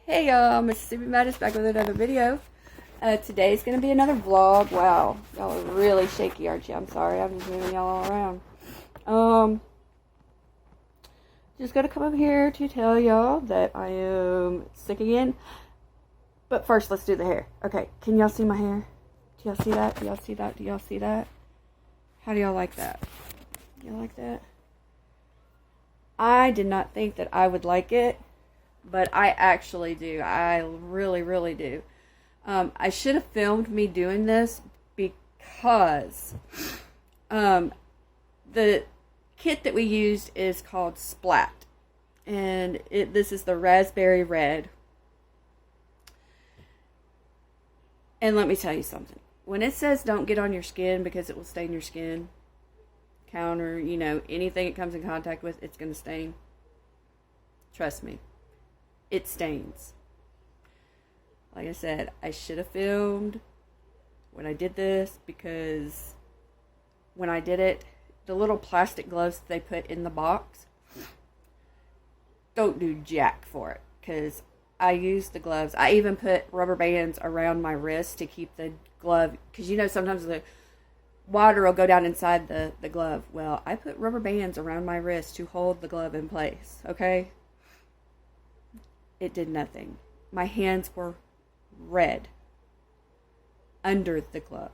Hey y'all, Mississippi Madness back with another video. Today's going to be another vlog. Wow, y'all are really shaky, aren't you? I'm sorry, I'm just moving y'all all around. Just going to come up here to tell y'all that I am sick again. But first, let's do the hair. Okay, can y'all see my hair? Do y'all see that? Do y'all see that? Do y'all see that? How do y'all like that? Do y'all like that? I did not think that I would like it, but I actually do. I really, really do. I should have filmed me doing this because the kit that we used is called Splat. And this is the raspberry red. And let me tell you something. When it says don't get on your skin because it will stain your skin, counter, you know, anything it comes in contact with, it's going to stain. Trust me. It stains. Like I said, I should have filmed when I did this because when I did it, the little plastic gloves they put in the box don't do jack for it because I used the gloves. I even put rubber bands around my wrist to keep the glove, because you know sometimes the water will go down inside the glove. Well, I put rubber bands around my wrist to hold the glove in place, okay? It did nothing. My hands were red under the glove,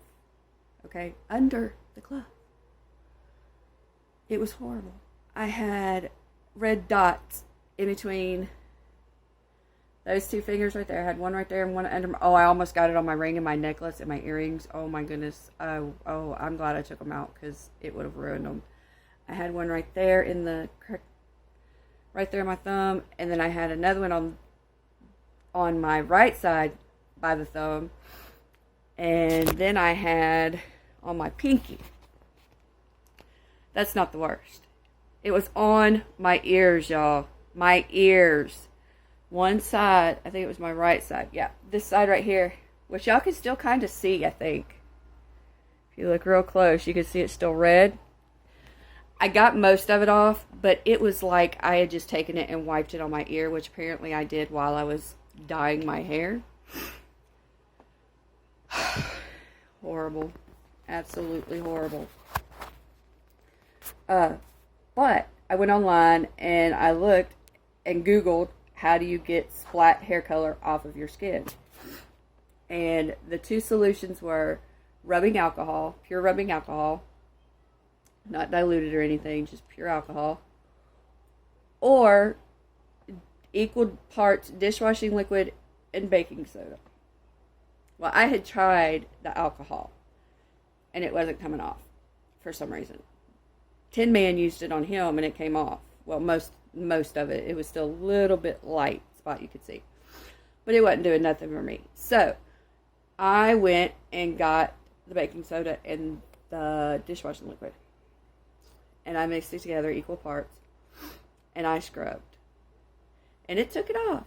okay? Under the glove. It was horrible. I had red dots in between those two fingers right there. I had one right there and one under my... Oh, I almost got it on my ring and my necklace and my earrings. Oh, my goodness. Oh, I'm glad I took them out because it would have ruined them. I had one right there in the... Right there in my thumb. And then I had another one on my right side by the thumb. And then I had on my pinky. That's not the worst. It was on my ears, y'all. My ears. One side, I think it was my right side. Yeah, this side right here, which y'all can still kind of see, I think. If you look real close, you can see it's still red. I got most of it off, but it was like I had just taken it and wiped it on my ear, which apparently I did while I was dyeing my hair. Horrible. Absolutely horrible. But I went online and I looked and Googled, how do you get splat hair color off of your skin? And the two solutions were rubbing alcohol, pure rubbing alcohol, not diluted or anything, just pure alcohol, or equal parts dishwashing liquid and baking soda. Well, I had tried the alcohol and it wasn't coming off for some reason. Tin Man used it on him and it came off. Well, most of it. It was still a little bit light spot you could see. But it wasn't doing nothing for me. So, I went and got the baking soda and the dishwashing liquid. And I mixed it together, equal parts. And I scrubbed. And it took it off.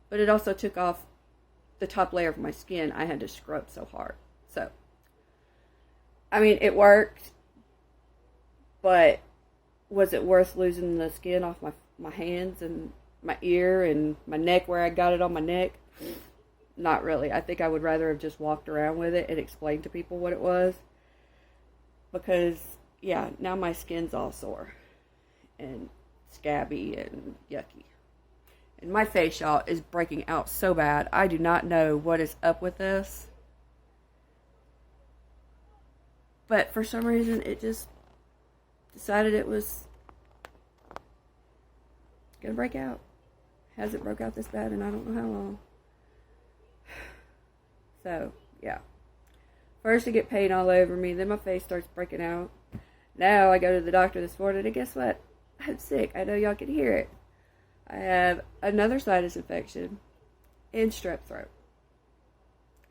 But it also took off the top layer of my skin. I had to scrub so hard. So, I mean, it worked. But was it worth losing the skin off my hands and my ear and my neck where I got it on my neck? Not really. I think I would rather have just walked around with it and explained to people what it was. Because, yeah, now my skin's all sore and scabby and yucky. And my face, y'all, is breaking out so bad. I do not know what is up with this. But for some reason, it just decided it was gonna break out. Hasn't broke out this bad and I don't know how long. So, yeah. First I get pain all over me, then my face starts breaking out. Now I go to the doctor this morning and guess what? I'm sick. I know y'all can hear it. I have another sinus infection and strep throat.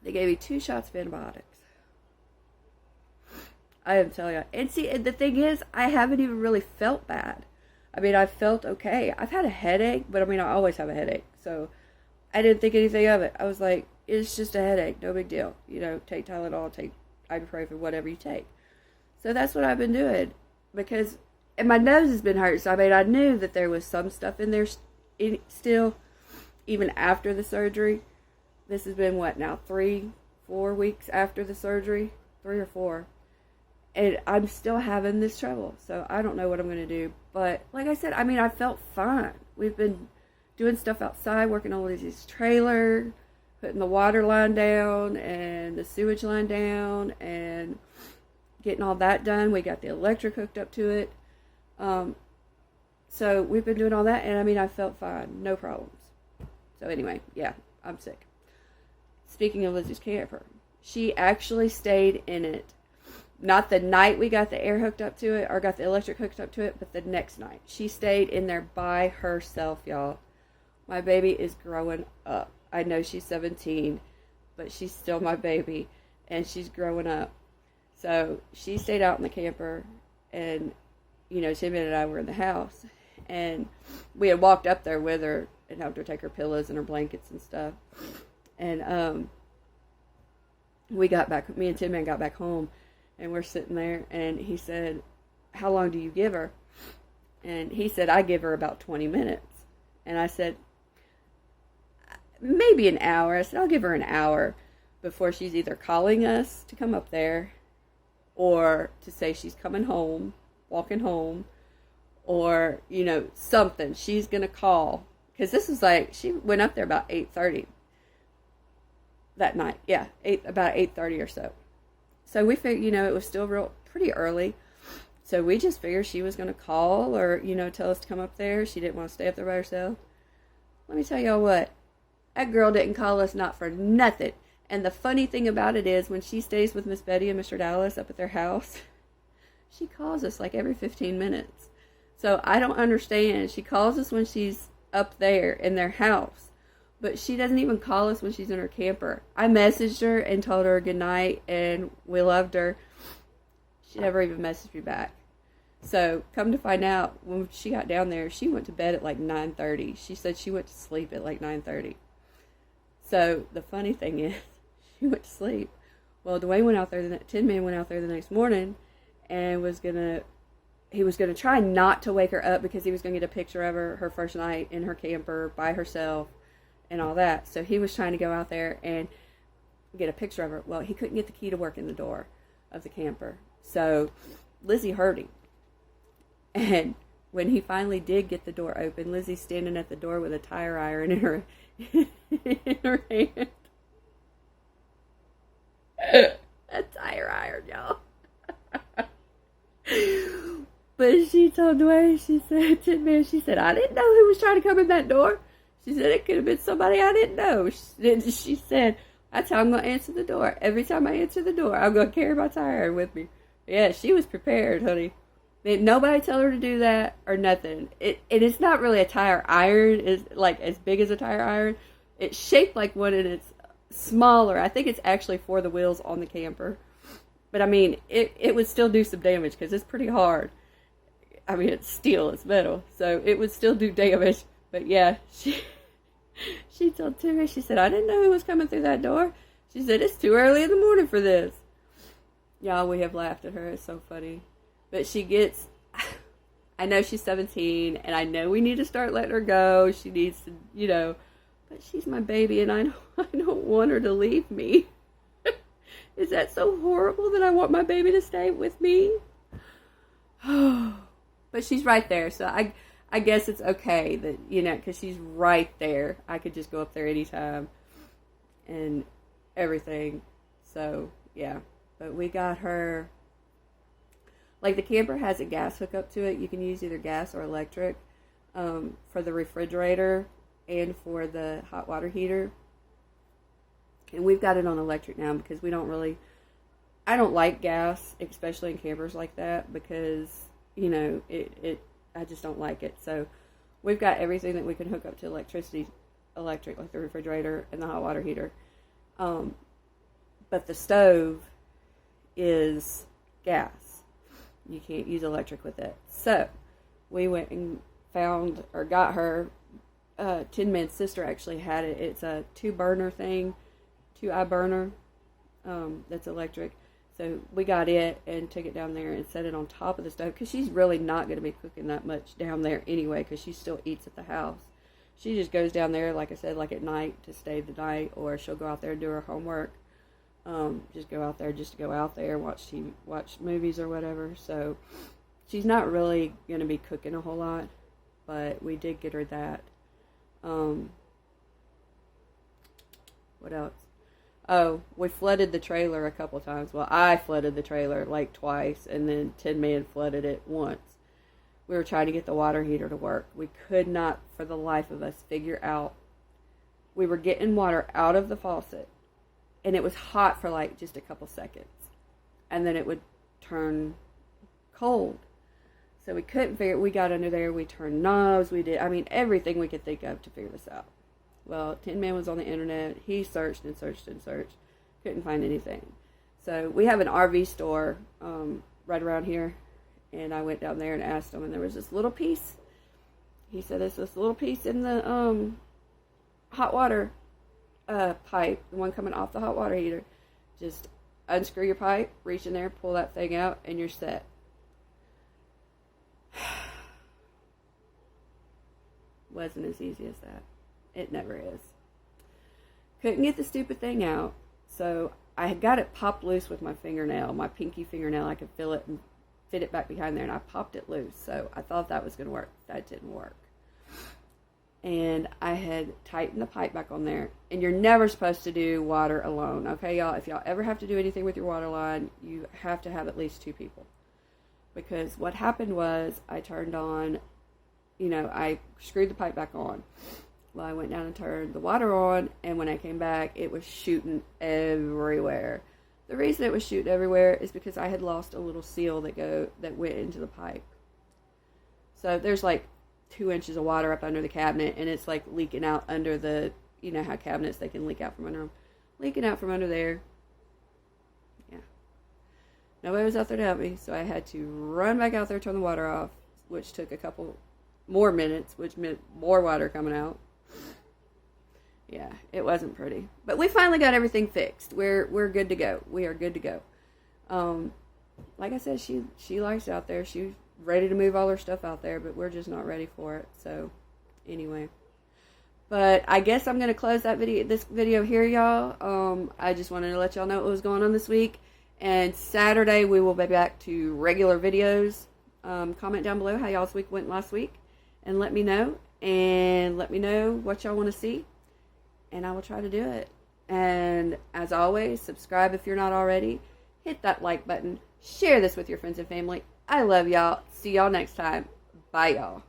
They gave me 2 shots of antibiotics. I am telling you. And see, the thing is, I haven't even really felt bad. I mean, I felt okay. I've had a headache, but I mean, I always have a headache. So, I didn't think anything of it. I was like, it's just a headache. No big deal. You know, take Tylenol, take ibuprofen, whatever you take. So, that's what I've been doing. Because and my nose has been hurt. So, I mean, I knew that there was some stuff in there still, even after the surgery. This has been, what, now 3-4 weeks after the surgery? 3 or 4. And I'm still having this trouble. So, I don't know what I'm going to do. But, like I said, I mean, I felt fine. We've been doing stuff outside, working on Lizzie's trailer, putting the water line down and the sewage line down, and getting all that done. We got the electric hooked up to it. So we've been doing all that, and I mean, I felt fine. No problems. So anyway, yeah, I'm sick. Speaking of Lizzie's camper, she actually stayed in it. Not the night we got the air hooked up to it, or got the electric hooked up to it, but the next night. She stayed in there by herself, y'all. My baby is growing up. I know she's 17, but she's still my baby, and she's growing up. So she stayed out in the camper, and, you know, Timmy and I were in the house, and we had walked up there with her and helped her take her pillows and her blankets and stuff. And we got back, me and Tim Man got back home, and we're sitting there, and he said, "How long do you give her?" And he said, "I give her about 20 minutes. And I said, "Maybe an hour." I said, "I'll give her an hour before she's either calling us to come up there, or to say she's coming home, walking home, or, you know, something. She's going to call." Because this was like, she went up there about 8:30 that night. Yeah, about 8:30 or so. So we figured, you know, it was still pretty early. So we just figured she was going to call, or, you know, tell us to come up there. She didn't want to stay up there by herself. Let me tell y'all what. That girl didn't call us not for nothing. And the funny thing about it is, when she stays with Miss Betty and Mr. Dallas up at their house, she calls us like every 15 minutes. So I don't understand. She calls us when she's up there in their house, but she doesn't even call us when she's in her camper. I messaged her and told her good night and we loved her. She never even messaged me back. So come to find out, when she got down there, she went to bed at like 9:30. She said she went to sleep at like 9:30. So the funny thing is, she went to sleep. Well, Dwayne went out there, Tin Man went out there the next morning, and he was gonna try not to wake her up, because he was gonna get a picture of her first night in her camper by herself and all that. So he was trying to go out there and get a picture of her. Well, he couldn't get the key to work in the door of the camper. So Lizzie heard him. And when he finally did get the door open, Lizzie's standing at the door with a tire iron in her in her hand. A tire iron, y'all. But she told Dwayne, she said, Tin Man, she said, "I didn't know who was trying to come in that door." She said, "It could have been somebody I didn't know." She said, "That's how I'm going to answer the door. Every time I answer the door, I'm going to carry my tire iron with me." Yeah, she was prepared, honey. Nobody tell her to do that or nothing. It's not really a tire iron. It's like as big as a tire iron. It's shaped like one, and it's smaller. I think it's actually for the wheels on the camper. But I mean, it would still do some damage, because it's pretty hard. I mean, it's steel, it's metal, so it would still do damage. But yeah, she told Timmy, she said, "I didn't know who was coming through that door." She said, "It's too early in the morning for this." Y'all, we have laughed at her. It's so funny. But she gets, I know she's 17, and I know we need to start letting her go. She needs to, you know, but she's my baby, and I don't want her to leave me. Is that so horrible that I want my baby to stay with me? But she's right there, so I guess it's okay that, you know, because she's right there. I could just go up there anytime and everything. So, yeah. But we got her, like, the camper has a gas hookup to it. You can use either gas or electric for the refrigerator and for the hot water heater. And we've got it on electric now, because we don't really, I don't like gas, especially in campers like that, because, you know, I just don't like it. So we've got everything that we can hook up to electric, like the refrigerator and the hot water heater. But the stove is gas. You can't use electric with it. So we went and found, or got her, Tin Man's sister actually had it. It's a 2-burner thing, 2-eye burner, that's electric. So we got it and took it down there and set it on top of the stove because she's really not going to be cooking that much down there anyway because she still eats at the house. She just goes down there, like I said, like at night to stay the night, or she'll go out there and do her homework. Just go out there just to go out there, watch TV, watch movies or whatever. So she's not really going to be cooking a whole lot, but we did get her that. What else? Oh, we flooded the trailer a couple times. Well, I flooded the trailer like twice, and then Tin Man flooded it once. We were trying to get the water heater to work. We could not, for the life of us, figure out. We were getting water out of the faucet, and it was hot for like just a couple seconds, and then it would turn cold. So we couldn't figure it. We got under there. We turned knobs. We did, everything we could think of to figure this out. Well, Tin Man was on the internet. He searched and searched and searched. Couldn't find anything. So we have an RV store right around here. And I went down there and asked him. And there was this little piece. He said, there's this little piece in the hot water pipe. The one coming off the hot water heater. Just unscrew your pipe. Reach in there. Pull that thing out. And you're set. Wasn't as easy as that. It never is. Couldn't get the stupid thing out, so I had got it popped loose with my fingernail, my pinky fingernail. I could feel it and fit it back behind there, and I popped it loose. So I thought that was going to work. That didn't work. And I had tightened the pipe back on there. And you're never supposed to do water alone, okay, y'all? If y'all ever have to do anything with your water line, you have to have at least 2 people. Because what happened was I turned on, I screwed the pipe back on. Well, I went down and turned the water on, and when I came back, it was shooting everywhere. The reason it was shooting everywhere is because I had lost a little seal that went into the pipe. So there's like 2 inches of water up under the cabinet, and it's like leaking out under the, how cabinets, they can leak out from under them. Leaking out from under there. Yeah. Nobody was out there to help me, so I had to run back out there, turn the water off, which took a couple more minutes, which meant more water coming out. Yeah, it wasn't pretty. But we finally got everything fixed. We're good to go. We are good to go. Like I said, she likes out there. She's ready to move all her stuff out there, but we're just not ready for it. So, anyway. But I guess I'm going to close this video here, y'all. I just wanted to let y'all know what was going on this week. And Saturday, we will be back to regular videos. Comment down below how y'all's week went last week. And let me know. And let me know what y'all want to see. And I will try to do it. And as always, subscribe if you're not already. Hit that like button. Share this with your friends and family. I love y'all. See y'all next time. Bye, y'all.